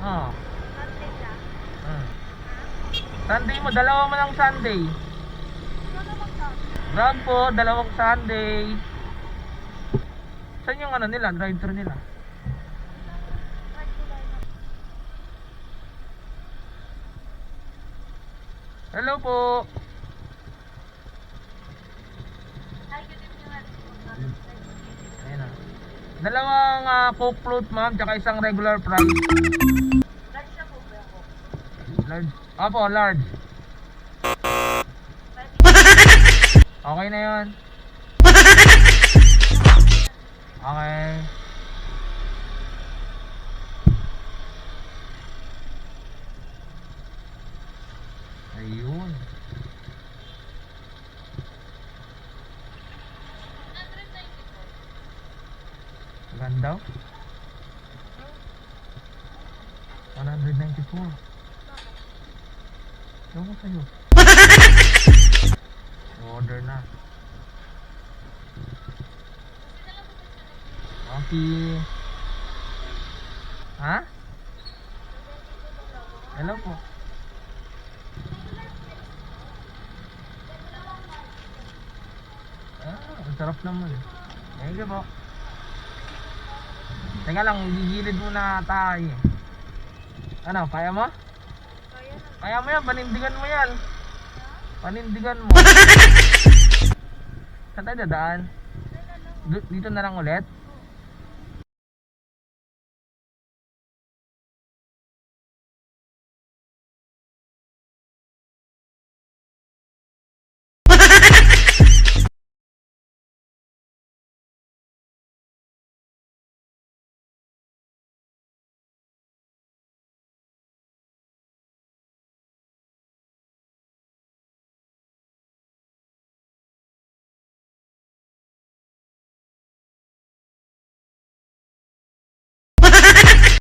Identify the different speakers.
Speaker 1: Oo.
Speaker 2: Sunday lang.
Speaker 1: Sunday mo, dalawa mo lang Sunday.
Speaker 2: Ano magsabi?
Speaker 1: Grab po, dalawang Sunday. Saan yung ano nila, drive-thru nila?
Speaker 2: Regular na.
Speaker 1: Hello po.
Speaker 2: Hi, good evening.
Speaker 1: Ayan na. Dalawang Coke float ma'am, tsaka isang regular fries.
Speaker 2: Large na po ba ako?
Speaker 1: Large. Apo, large. Okay na yun. Okay. Ayun. Ganda. 194. Ewan ko sa'yo. Order na. Okay. Ha? Hello po. Ang sarap naman. Thank you po. Teka lang, gigilid muna tayo. Ano, kaya mo?
Speaker 2: Kaya na.
Speaker 1: Kaya mo yan, panindigan mo yan. Panindigan mo. Saan tayo dadaan? Dito na lang ulit?